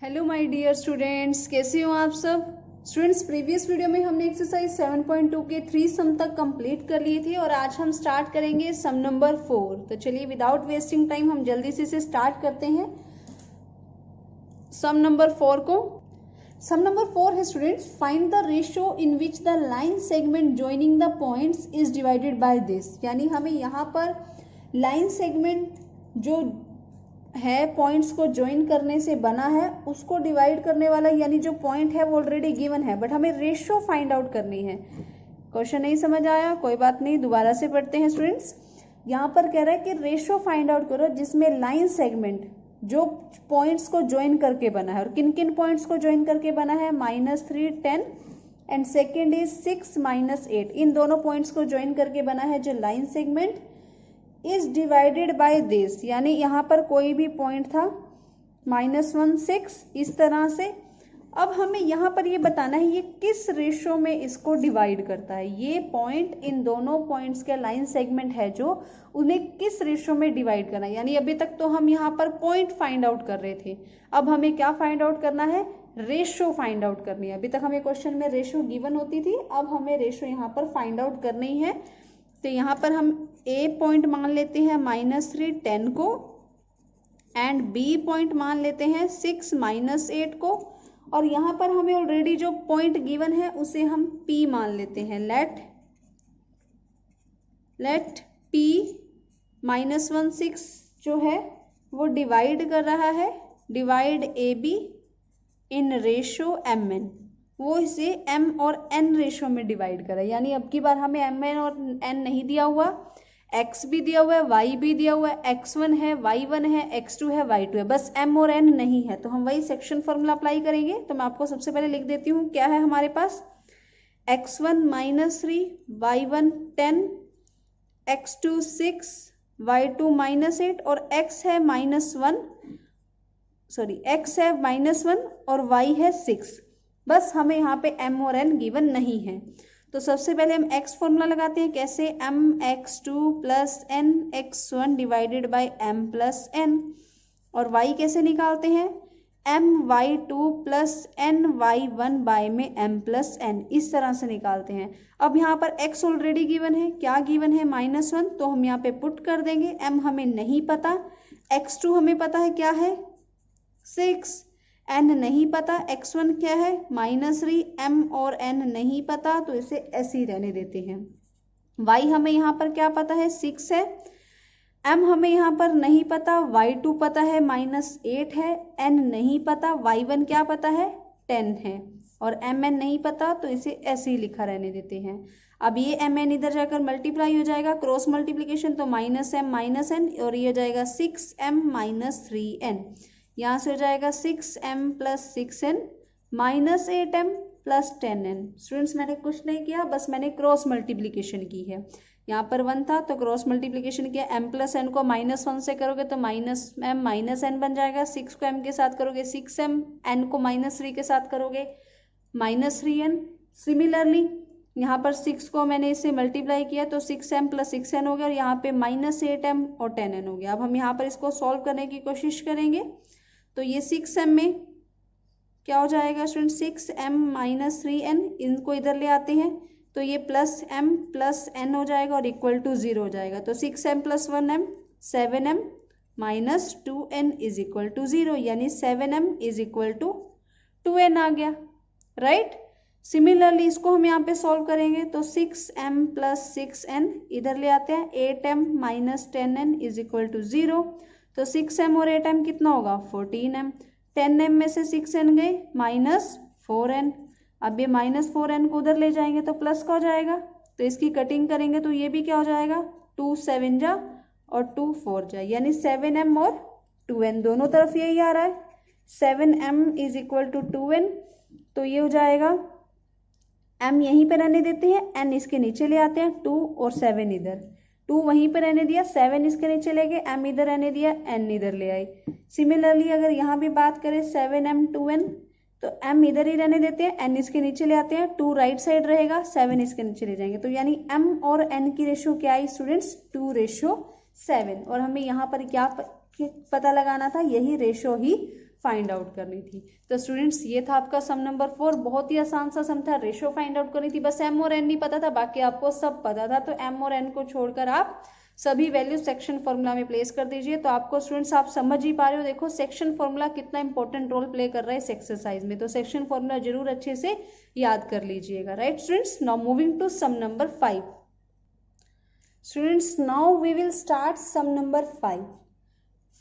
Hello my dear students, कैसे हो आप सब। स्टूडेंट्स, प्रीवियस वीडियो में हमने एक्सरसाइज 7.2 के 3 सम तक कंप्लीट कर लिए थे और आज हम स्टार्ट करेंगे सम नंबर 4। तो चलिए विदाउट वेस्टिंग टाइम हम जल्दी से इसे स्टार्ट करते हैं सम नंबर 4 को। सम नंबर 4 है students, find the ratio in which the line segment joining the points is divided by this. यानी हमें यहाँ पर लाइन सेगमेंट जो है पॉइंट्स को ज्वाइन करने से बना है उसको डिवाइड करने वाला, यानी जो पॉइंट है वो ऑलरेडी गिवन है बट हमें रेशियो फाइंड आउट करनी है। क्वेश्चन नहीं समझ आया, कोई बात नहीं, दोबारा से पढ़ते हैं स्टूडेंट्स। यहाँ पर कह रहा है कि रेशियो फाइंड आउट करो जिसमें लाइन सेगमेंट जो पॉइंट्स को ज्वाइन करके बना है। और किन किन पॉइंट्स को ज्वाइन करके बना है? -3, 10 एंड सेकेंड इज 6, -8। इन दोनों पॉइंट्स को ज्वाइन करके बना है जो line segment is divided by this. यानी यहाँ पर कोई भी पॉइंट था -1, 6 इस तरह से। अब हमें यहाँ पर ये बताना है ये किस रेशो में इसको डिवाइड करता है। ये पॉइंट इन दोनों पॉइंट्स के लाइन सेगमेंट है जो उन्हें किस रेशो में डिवाइड करना है। यानी अभी तक तो हम यहाँ पर पॉइंट फाइंड आउट कर रहे थे, अब हमें क्या फाइंड आउट करना है? रेशो फाइंड आउट करनी है। अभी तक हमें क्वेश्चन में रेशो गिवन होती थी, अब हमें रेशो यहाँ पर फाइंड आउट करनी है। तो यहाँ पर हम ए पॉइंट मान लेते हैं -3, 10 को एंड बी पॉइंट मान लेते हैं 6, -8 को। और यहाँ पर हमें ऑलरेडी जो पॉइंट गिवन है उसे हम पी मान लेते हैं। लेट पी -1, 6 जो है वो डिवाइड कर रहा है, divide A B in ratio M N. वो इसे m और n रेशो में डिवाइड करा। यानी अब की बार हमें mn और n नहीं दिया हुआ, x भी दिया हुआ है, y भी दिया हुआ है, x1 है, y1 है, x2 है, y2 है, बस m और n नहीं है। तो हम वही सेक्शन फॉर्मूला अप्लाई करेंगे। तो मैं आपको सबसे पहले लिख देती हूँ क्या है हमारे पास। x1 -3, y1 10, x2 6, y2 -8 और x है -1 और y है 6। बस हमें यहाँ पे m और n गिवन नहीं है। तो सबसे पहले हम x फॉर्मूला लगाते हैं। कैसे? mx2 + nx1 divided by m + n। और y कैसे निकालते हैं? my2 + ny1 बाय में m + n, इस तरह से निकालते हैं। अब यहाँ पर x ऑलरेडी गिवन है, क्या गिवन है? -1, तो हम यहाँ पे पुट कर देंगे। m हमें नहीं पता, x2 हमें पता है क्या है 6, n नहीं पता, x1 क्या है -3, m और n नहीं पता, तो इसे ऐसे ही रहने देते हैं। y हमें यहाँ पर क्या पता है? 6 है। m हमें यहाँ पर नहीं पता, y2 पता है -8 है, n नहीं पता, y1 क्या पता है 10 है और mn नहीं पता, तो इसे ऐसे ही लिखा रहने देते हैं। अब ये mn इधर जाकर मल्टीप्लाई हो जाएगा, क्रॉस मल्टीप्लीकेशन, तो -m -n और ये हो जाएगा 6m - 3n। यहाँ से हो जाएगा 6m + 6n -8m + 10n। Students मैंने कुछ नहीं किया, बस मैंने क्रॉस मल्टीप्लिकेशन की है। यहाँ पर 1 था तो क्रॉस मल्टीप्लिकेशन किया। m + n को -1 से करोगे तो -m -n बन जाएगा। 6 को m के साथ करोगे 6m, n को -3 के साथ करोगे -3n। सिमिलरली यहाँ पर 6 को मैंने इससे मल्टीप्लाई किया तो 6m + 6n हो गया और यहाँ पे -8m और 10n हो गया। अब हम यहाँ पर इसको सॉल्व करने की कोशिश करेंगे। तो ये 6m में क्या हो जाएगा स्टूडेंट? 6m - 3n, इनको इधर ले आते हैं तो ये +m + n हो जाएगा और इक्वल टू 0 हो जाएगा। तो 6m + 1m 7m - 2n is equal to 0, यानी 7m = 2n आ गया, राइट। सिमिलरली इसको हम यहाँ पे सॉल्व करेंगे तो 6m + 6n इधर ले आते हैं, 8m - 10n is equal to 0। तो 6m और 8m कितना होगा? 14m। 10m में से 6n गए -4n। अब ये -4n को उधर ले जाएंगे तो प्लस का हो जाएगा, तो इसकी कटिंग करेंगे तो ये भी क्या हो जाएगा? 2 7 जा और 2 4 जा, यानी 7m और 2n दोनों तरफ यही आ रहा है। 7m = 2n, तो ये हो जाएगा m यहीं पे रहने देते हैं, n इसके नीचे ले आते हैं, 2 और 7 इधर, 2 वहीं पे रहने दिया, 7 इसके नीचे ले गए, m इधर रहने दिया, n इधर ले आए। सिमिलरली अगर यहाँ भी बात करें 7m 2n, तो m इधर ही रहने देते हैं, n इसके नीचे ले आते हैं, 2 राइट साइड रहेगा, 7 इसके नीचे ले जाएंगे। तो यानी m और n की रेशो क्या आई स्टूडेंट्स? 2:7। और हमें यहाँ पर क्या पता लगाना था? यही रेशो ही फाइंड आउट करनी थी। तो स्टूडेंट्स ये था आपका सम नंबर 4, बहुत ही आसान सा सम था, रेशो फाइंड आउट करनी थी, बस m और n नहीं पता था, बाकी आपको सब पता था। तो m और n को छोड़कर आप सभी वैल्यू सेक्शन फॉर्मूला में प्लेस कर दीजिए। तो आपको स्टूडेंट्स आप समझ ही पा रहे हो, देखो सेक्शन फॉर्मूला कितना इंपॉर्टेंट रोल प्ले कर रहा है इस एक्सरसाइज में। तो सेक्शन फॉर्मूला जरूर अच्छे से याद कर लीजिएगा, right students. Now moving to sum number 5। Students now we will start sum number 5।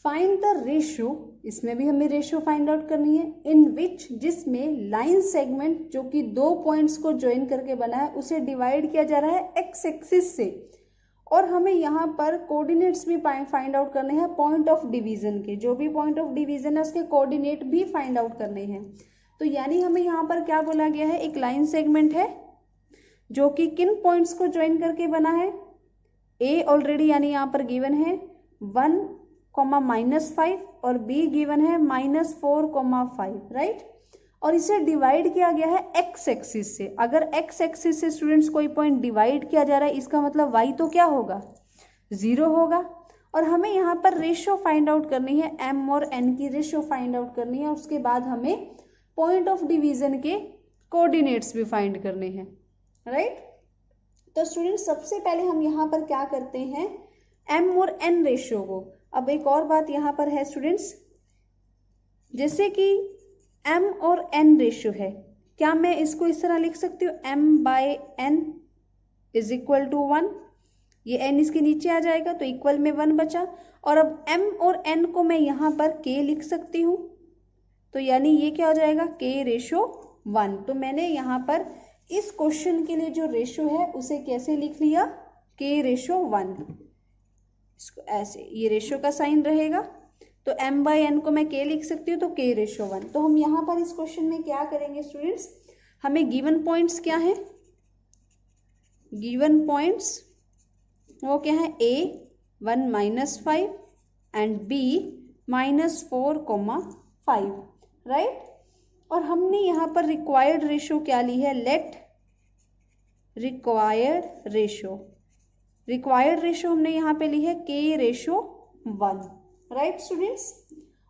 Find the ratio, इसमें भी हमें रेशियो फाइंड आउट करनी है, इन विच, जिसमें लाइन सेगमेंट जो कि 2 पॉइंट्स को ज्वाइन करके बना है उसे डिवाइड किया जा रहा है एक्स एक्सिस से, और हमें यहाँ पर कोऑर्डिनेट्स भी फाइंड आउट करने हैं पॉइंट ऑफ डिवीजन के, जो भी पॉइंट ऑफ डिवीजन है उसके कोऑर्डिनेट भी फाइंड आउट करने हैं। तो यानी हमें यहाँ पर क्या बोला गया है, एक लाइन सेगमेंट है जो कि किन पॉइंट्स को ज्वाइन करके बना है, ए ऑलरेडी यानी यहाँ पर गिवन है 1, -5 और बी गिवन है -4, राइट। और इसे डिवाइड किया गया है एक्स एक्सिस से। अगर एक्स एक्सिस से स्टूडेंट्स कोई पॉइंट डिवाइड किया जा रहा है, इसका मतलब वाई तो क्या होगा, 0 होगा। और हमें यहाँ पर रेशियो फाइंड आउट करनी है, m और n की रेशियो फाइंड आउट करनी है। उसके बाद हमें पॉइंट ऑफ डिवीजन के कोऑर्डिनेट्स भी फाइंड करने हैं, राइट। तो स्टूडेंट्स सबसे पहले हम यहाँ पर क्या करते हैं, m और n रेशियो को। अब एक और बात यहाँ पर है स्टूडेंट्स, जैसे कि m और n रेशियो है, क्या मैं इसको इस तरह लिख सकती हूँ, m/n = 1, ये n इसके नीचे आ जाएगा तो इक्वल में 1 बचा। और अब m और n को मैं यहाँ पर k लिख सकती हूँ, तो यानी ये क्या हो जाएगा, k/1। तो मैंने यहाँ पर इस क्वेश्चन के लिए जो रेशियो है उसे कैसे लिख लिया, k/1। इसको ऐसे, ये रेशियो का साइन रहेगा, तो m/n को मैं k लिख सकती हूँ, तो k/1। तो हम यहाँ पर इस क्वेश्चन में क्या करेंगे स्टूडेंट्स, हमें गिवन पॉइंट्स क्या है, गिवन पॉइंट्स वो क्या है, a 1 -5 एंड b -4, 5, राइट। और हमने यहाँ पर रिक्वायर्ड रेशियो क्या ली है, लेट रिक्वायर्ड रेशियो हमने यहाँ पे ली है k/1, राइट स्टूडेंट्स।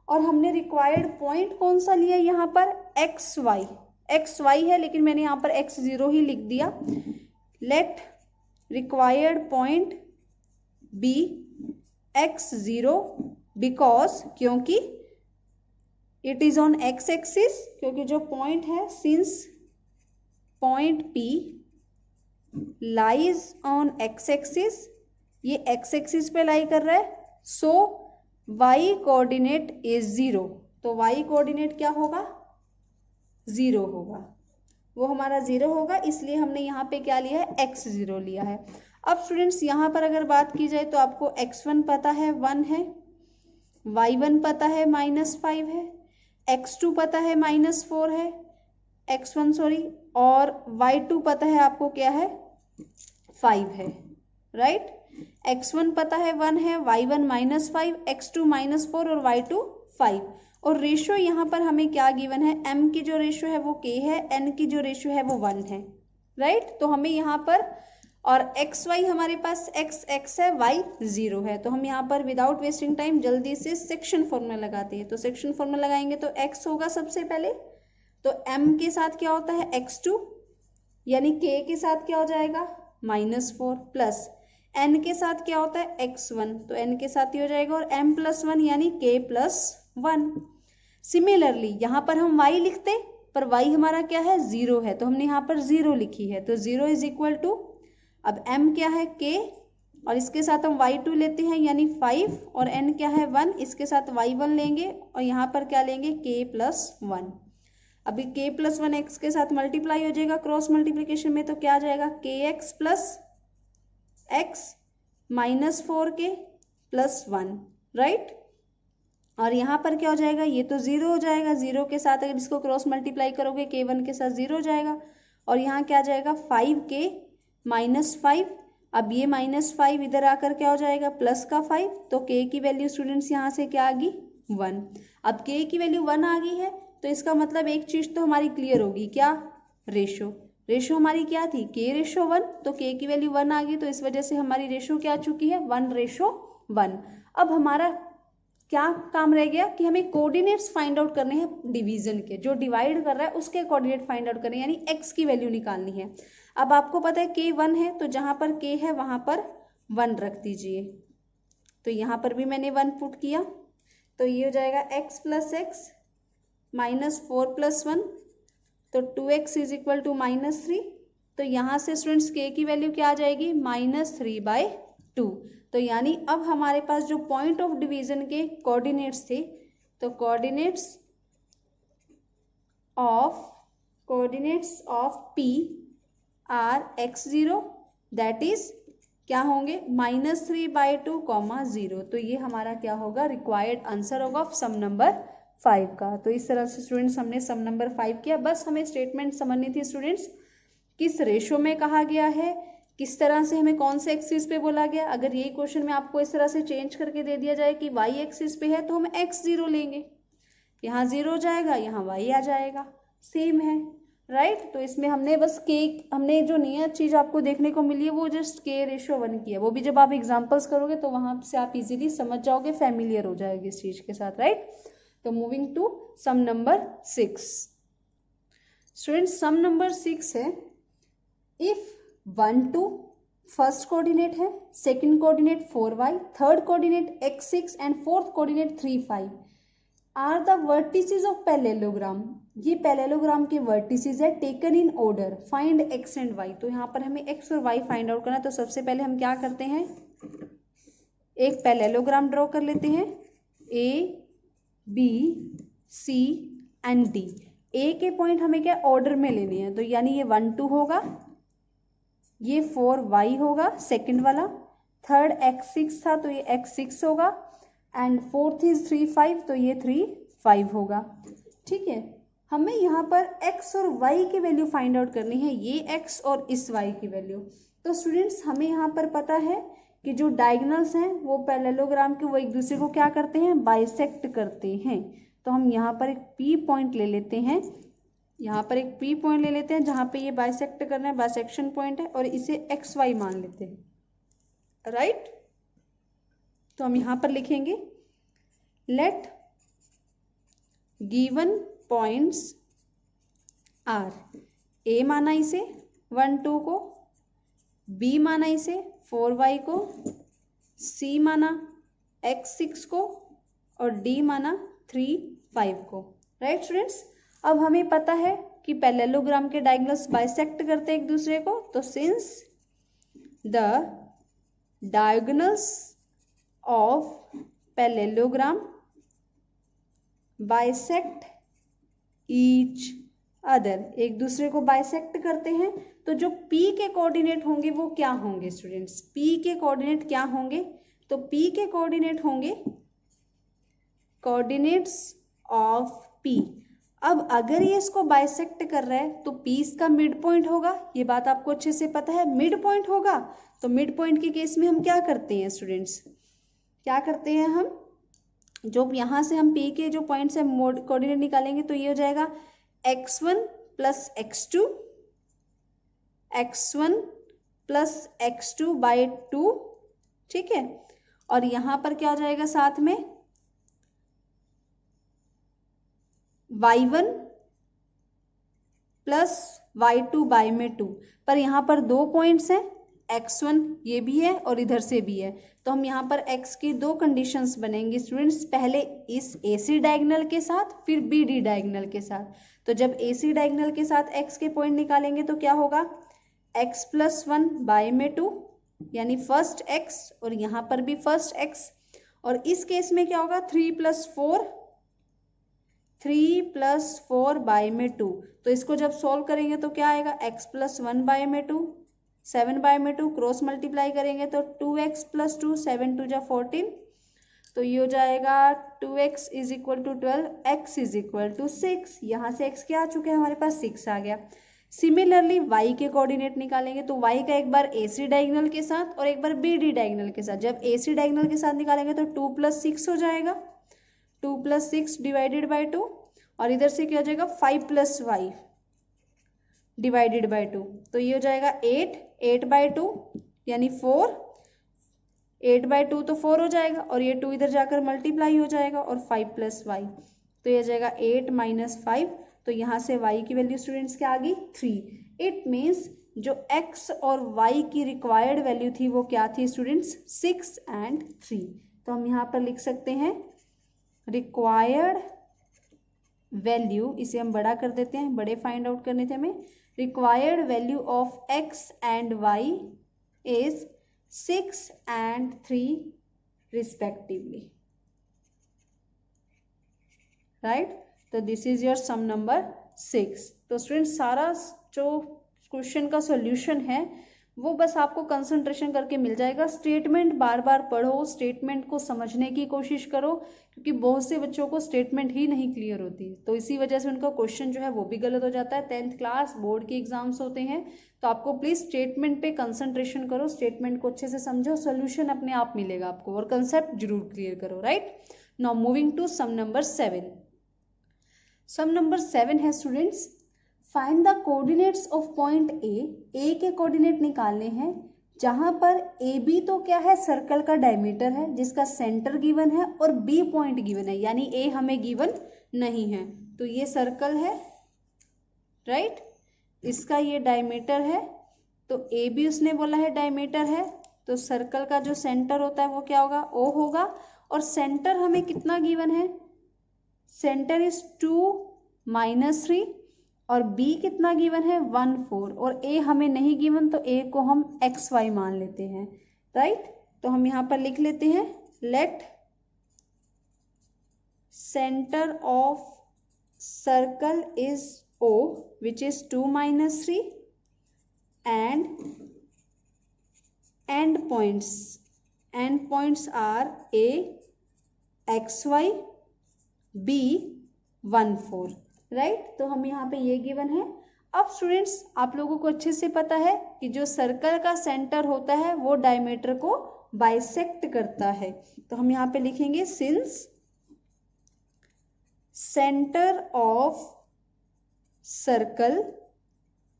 और हमने रिक्वायर्ड पॉइंट कौन सा लिया यहाँ पर, xy है, लेकिन मैंने यहाँ पर x0 ही लिख दिया। Let required point B x0 because, क्योंकि it is on x axis, क्योंकि जो पॉइंट है, since point P lies on x axis, ये x एक्सिस पे लाई कर रहा है, सो y कोऑर्डिनेट इज 0। तो y कोऑर्डिनेट क्या होगा, 0 होगा, वो हमारा 0 होगा, इसलिए हमने यहाँ पे क्या लिया है, x0 लिया है। अब स्टूडेंट्स यहाँ पर अगर बात की जाए तो आपको x1 पता है 1 है, y1 पता है -5 है, x2 पता है -4 है, x1 सॉरी, और y2 पता है आपको क्या है, 5 है, राइट। x1 पता है 1 है, y1 -5, x2 -4 और y2 5। और रेशियो यहाँ पर हमें क्या गिवन है, m की जो रेशियो है वो k है, n की जो रेशियो है वो 1 है, राइट। तो हमें यहाँ पर, और xy हमारे पास x है, y 0 है, तो हम यहाँ पर विदाउट वेस्टिंग टाइम जल्दी से सेक्शन फॉर्मूला लगाते हैं। तो सेक्शन फॉर्मूला लगाएंगे तो x होगा सबसे पहले, तो m के साथ क्या होता है, x2, यानी k के साथ क्या हो जाएगा, -4, प्लस n के साथ क्या होता है, x1, तो n के साथ ही हो जाएगा, और m+1 यानी k+1। सिमिलरली यहाँ पर हम y लिखते, पर y हमारा क्या है, 0 है, तो हमने यहाँ पर 0 लिखी है, तो 0 = अब m क्या है, k, और इसके साथ हम y2 लेते हैं यानी 5, और n क्या है, 1, इसके साथ y1 लेंगे, और यहाँ पर क्या लेंगे, k+1। अभी k+1 x के साथ मल्टीप्लाई हो जाएगा क्रॉस मल्टीप्लिकेशन में, तो क्या आ जाएगा, kx + x -4k + 1, राइट। और यहाँ पर क्या हो जाएगा, ये तो 0 हो जाएगा, 0 के साथ अगर इसको क्रॉस मल्टीप्लाई करोगे k1 के साथ 0 हो जाएगा, और यहाँ क्या आ जाएगा, 5k -5। अब ये -5 इधर आकर क्या हो जाएगा, प्लस का 5, तो k की वैल्यू स्टूडेंट्स यहाँ से क्या आ गई, 1। अब k की वैल्यू 1 आ गई है, तो इसका मतलब एक चीज तो हमारी क्लियर होगी, क्या, रेशो हमारी क्या थी, k/1, तो k की वैल्यू 1 आ गई, तो इस वजह से हमारी रेशो क्या आ चुकी है, 1/1। अब हमारा क्या काम रह गया कि हमें कोऑर्डिनेट्स फाइंड आउट करने हैं डिवीजन के, जो डिवाइड कर रहा है उसके कोऑर्डिनेट फाइंड आउट करने हैं, यानी x की वैल्यू निकालनी है। अब आपको पता है k 1 है, तो जहां पर k है वहां पर 1 रख दीजिए। तो यहाँ पर भी मैंने 1 पुट किया, तो ये हो जाएगा x plus x minus 4 plus 1, तो 2x इज इक्वल टू -3। तो यहाँ से स्टूडेंट्स k की वैल्यू क्या आ जाएगी, -3/2। तो यानी अब हमारे पास जो पॉइंट ऑफ डिवीजन के कोऑर्डिनेट्स थे, तो coordinates of P are x0, that is क्या होंगे, -3/2, 0। तो ये हमारा क्या होगा, रिक्वायर्ड आंसर होगा सम नंबर 5 का। तो इस तरह से स्टूडेंट्स हमने सम नंबर 5 किया। बस हमें स्टेटमेंट समझनी थी स्टूडेंट्स, किस रेशो में कहा गया है, किस तरह से हमें कौन से एक्सिस पे बोला गया। अगर यही क्वेश्चन में आपको इस तरह से चेंज करके दे दिया जाए कि y एक्सिस पे है, तो हम x0 लेंगे, यहाँ 0 जाएगा, यहाँ y आ जाएगा, सेम है, राइट। तो इसमें हमने बस हमने जो नया चीज आपको देखने को मिली है वो जस्ट k/1 की है। वो भी जब आप एग्जाम्पल्स करोगे तो वहां से आप इजीली समझ जाओगे, फेमिलियर हो जाएगी इस चीज के साथ, राइट। तो moving to sum number 6। Students sum number 6 है, इफ 1 2 फर्स्ट कोऑर्डिनेट है, second coordinate 4y, third coordinate x6 and fourth coordinate 3 5 are the vertices of parallelogram. ये पैरेललोग्राम के वर्टिसेस है, taken in order, find x and y। तो यहाँ पर हमें x और y फाइंड आउट करना है। तो सबसे पहले हम क्या करते हैं, एक पैरेललोग्राम ड्रॉ कर लेते हैं, a b c and d। a के पॉइंट हमें क्या ऑर्डर में लेने हैं, तो यानी ये 1 2 होगा, ये 4y होगा सेकंड वाला, थर्ड x6 था तो ये x6 होगा, एंड फोर्थ इज 3 5, तो ये 3 5 होगा। ठीक है, हमें यहाँ पर x और y की वैल्यू फाइंड आउट करनी है, ये x और इस y की वैल्यू। तो स्टूडेंट्स हमें यहाँ पर पता है कि जो डायगोनल्स हैं वो पैरेललोग्राम के वो एक दूसरे को क्या करते हैं, बाइसेक्ट करते हैं। तो हम यहाँ पर एक P पॉइंट ले लेते हैं, यहाँ पर एक P पॉइंट ले लेते हैं जहाँ पे ये बाइसेक्ट करना है, बाइसेक्शन पॉइंट है, और इसे XY मान लेते हैं, राइट। तो हम यहाँ पर लिखेंगे, लेट गिवन पॉइंट्स आर, ए माना इसे 1 2 को, बी माना इसे 4y को, सी माना x6 को, और डी माना 3 5 को, राइट स्टूडेंट्स। अब हमें पता है कि पैरेललोग्राम के डायगोनल्स बाइसेक्ट करते हैं एक दूसरे को, तो since the diagonals of parallelogram bisect each other, एक दूसरे को बाइसेक्ट करते हैं, तो जो P के कोऑर्डिनेट होंगे वो क्या होंगे स्टूडेंट्स, P के कोऑर्डिनेट क्या होंगे, तो P के कोऑर्डिनेट होंगे कोऑर्डिनेट्स ऑफ P। अब अगर ये इसको बाइसेक्ट कर रहा है तो P इसका मिड पॉइंट होगा, ये बात आपको अच्छे से पता है, मिड पॉइंट होगा। तो मिड पॉइंट के केस में हम क्या करते हैं स्टूडेंट्स, क्या करते हैं हम, जो यहाँ से हम P के जो पॉइंट्स है कोऑर्डिनेट निकालेंगे, तो ये हो जाएगा x1 plus x2, x1 plus x2/2, ठीक है। और यहाँ पर क्या हो जाएगा साथ में y1 प्लस y2/2। पर यहाँ पर 2 पॉइंट्स हैं, x1 ये भी है और इधर से भी है, तो हम यहाँ पर x की 2 कंडीशंस बनेंगी स्टूडेंट्स, पहले इस AC डायगोनल के साथ, फिर BD डायगोनल के साथ। तो जब AC डायगोनल के साथ x के पॉइंट निकालेंगे तो क्या होगा, x + 1/2, यानी फर्स्ट x, और यहाँ पर भी फर्स्ट x, और इस केस में क्या होगा 3 + 4/2। तो इसको जब सॉल्व करेंगे तो क्या आएगा, x + 1/2, 7/2, क्रॉस मल्टीप्लाई करेंगे तो 2x + 2, 7 2 = 14, तो ये हो जाएगा 2x = 12, x = 6। यहाँ से x क्या आ चुका है हमारे पास, 6 आ गया। सिमिलरली y के कोऑर्डिनेट निकालेंगे, तो y का एक बार AC डायगोनल के साथ और एक बार BD डायगोनल के साथ। जब AC डायगोनल के साथ निकालेंगे तो 2 + 6 हो जाएगा, 2 + 6 / 2, और इधर से क्या हो जाएगा 5 + y / 2, तो ये हो जाएगा 8 8/2 यानी 4, 8/2 तो 4 हो जाएगा और ये 2 इधर जाकर मल्टीप्लाई हो जाएगा और 5 + y, तो ये जाएगा 8 - 5। तो यहाँ से y की वैल्यू स्टूडेंट्स क्या आ गई 3। इट मीन्स जो x और y की रिक्वायर्ड वैल्यू थी वो क्या थी स्टूडेंट्स 6 और 3। तो हम यहाँ पर लिख सकते हैं रिक्वायर्ड वैल्यू, इसे हम बड़ा कर देते हैं, बड़े फाइंड आउट करने थे हमें। Required value of x and y is 6 और 3 रिस्पेक्टिवली, राइट। तो this is your sum number 6। तो स्टूडेंट्स सारा जो क्वेश्चन का सॉल्यूशन है वो बस आपको कंसंट्रेशन करके मिल जाएगा। स्टेटमेंट बार बार पढ़ो, स्टेटमेंट को समझने की कोशिश करो, क्योंकि बहुत से बच्चों को स्टेटमेंट ही नहीं क्लियर होती है, तो इसी वजह से उनका क्वेश्चन जो है वो भी गलत हो जाता है। 10th क्लास बोर्ड के एग्जाम्स होते हैं, तो आपको प्लीज स्टेटमेंट पे कंसंट्रेशन करो, स्टेटमेंट को अच्छे से समझो, सोल्यूशन अपने आप मिलेगा आपको, और कंसेप्ट जरूर क्लियर करो, right. Now moving to sum number 7। Sum number 7 है students, find the coordinates of point A के कोऑर्डिनेट निकालने हैं, जहां पर ए बी तो क्या है सर्कल का डायमीटर है जिसका सेंटर गिवन है और बी पॉइंट गिवन है, यानी ए हमें गिवन नहीं है। तो ये सर्कल है, राइट, इसका ये डायमीटर है, तो ए बी उसने बोला है डायमीटर है, तो सर्कल का जो सेंटर होता है वो क्या होगा ओ होगा, और सेंटर हमें कितना गिवन है, सेंटर इज 2 - 3, और b कितना गिवन है 1 4, और a हमें नहीं गिवन तो a को हम xy मान लेते हैं, राइट। तो हम यहाँ पर लिख लेते हैं let centre of circle is o which is 2 - 3 and end points are a xy b 1 4, right. तो हम यहाँ पे ये गिवन है। अब स्टूडेंट्स आप लोगों को अच्छे से पता है कि जो सर्कल का सेंटर होता है वो डायमीटर को बाइसेक्ट करता है, तो हम यहाँ पे लिखेंगे since centre of circle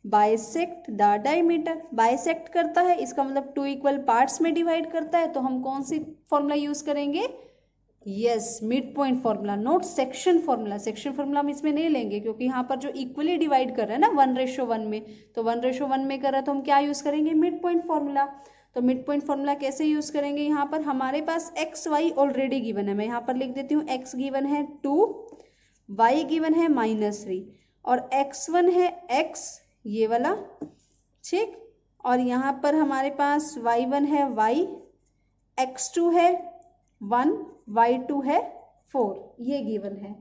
bisect the diameter, bisect करता है इसका मतलब 2 इक्वल पार्ट्स में डिवाइड करता है, तो हम कौन सी फॉर्मूला यूज करेंगे, yes mid point formula, note section formula. Section formula हम इसमें नहीं लेंगे क्योंकि यहाँ पर जो इक्वली डिवाइड कर रहा है ना 1:1 में, तो 1:1 में कर रहा है तो हम क्या यूज करेंगे मिड पॉइंट फॉर्मूला। तो मिड पॉइंट फॉर्मूला कैसे यूज करेंगे, यहाँ पर हमारे पास एक्स वाई ऑलरेडी गिवन है, मैं यहाँ पर लिख देती हूँ एक्स गिवन है 2, वाई गिवन है -3, और x1 है x ये वाला, ठीक, और यहाँ पर हमारे पास y1 है y, x2 है 1, y2 है 4, ये गिवन है।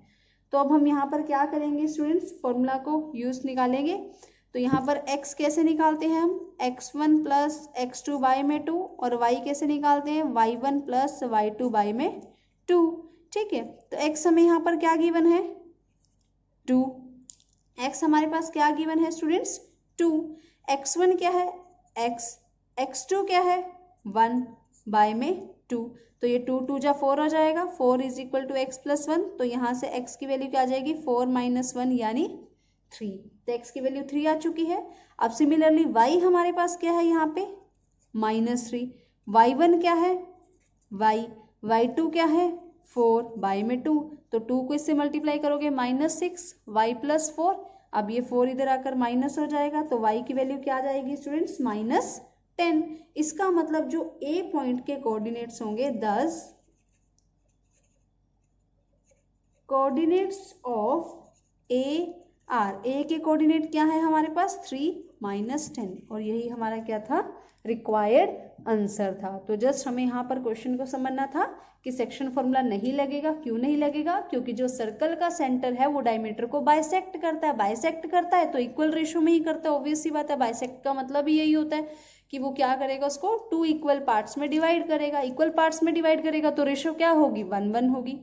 तो अब हम यहाँ पर क्या करेंगे स्टूडेंट्स, फॉर्मूला को यूज निकालेंगे। तो यहाँ पर x कैसे निकालते हैं हम, x1 + x2 y में 2, और y कैसे निकालते हैं y1 + y2 y में 2, ठीक है। तो x हमें यहाँ पर क्या गिवन है 2, x हमारे पास क्या गिवन है स्टूडेंट्स 2, x1 क्या है x, x2 क्या है 1 y में 2, तो ये 2 2 जा 4 हो जाएगा, 4 = x + 1, तो यहाँ से x की वैल्यू क्या आ जाएगी 4 - 1 यानी 3, तो x की वैल्यू 3 आ चुकी है। अब सिमिलरली y हमारे पास क्या है यहाँ पे -3, y1 क्या है y, y2 क्या है 4 y में 2, तो 2 को इससे मल्टीप्लाई करोगे -6 y + 4, अब ये 4 इधर आकर माइनस हो जाएगा, तो y की वैल्यू क्या आ जाएगी स्टूडेंट्स -10। इसका मतलब जो a पॉइंट के कोऑर्डिनेट्स होंगे 10 coordinates of a are, a के कोऑर्डिनेट क्या है हमारे पास 3 - 10, और यही हमारा क्या था रिक्वायर्ड आंसर था। तो जस्ट हमें यहाँ पर क्वेश्चन को समझना था कि सेक्शन फॉर्मूला नहीं लगेगा, क्यों नहीं लगेगा, क्योंकि जो सर्कल का सेंटर है वो डायमीटर को बाइसेक्ट करता है, बाइसेक्ट करता है तो इक्वल रेशो में ही करता है, ऑब्वियस सी बात है, बाइसेक्ट का मतलब ही यही होता है कि वो क्या करेगा उसको 2 इक्वल पार्ट्स में डिवाइड करेगा, इक्वल पार्ट्स में डिवाइड करेगा तो रेशो क्या होगी 1:1 होगी,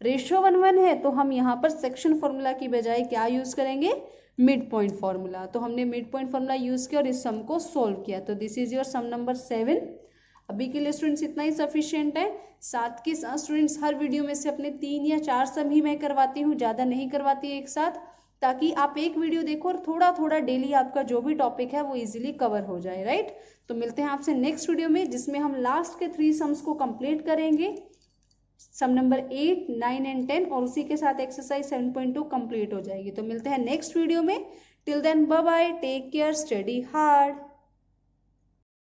रेशो 1:1 है तो हम यहाँ पर सेक्शन फॉर्मूला की बजाय क्या यूज करेंगे मिड पॉइंट फॉर्मूला। तो हमने मिड पॉइंट फॉर्मूला यूज किया और इस सम को सोल्व किया। तो this is your sum number 7। अभी के लिए स्टूडेंट्स इतना ही सफिशिएंट है। साथ के साथ स्टूडेंट्स हर वीडियो में से अपने 3 या 4 सम ही मैं करवाती हूँ, ज़्यादा नहीं करवाती एक साथ, ताकि आप एक वीडियो देखो और थोड़ा थोड़ा डेली आपका जो भी टॉपिक है वो इजीली कवर हो जाए, राइट। तो मिलते हैं आपसे नेक्स्ट वीडियो में, जिसमें हम लास्ट के 3 सम्स को कंप्लीट करेंगे, सम नंबर 8, 9 एंड 10, और उसी के साथ एक्सरसाइज 7.2 कंप्लीट हो जाएगी। तो मिलते हैं नेक्स्ट वीडियो में। Till then bye bye, take care, study hard.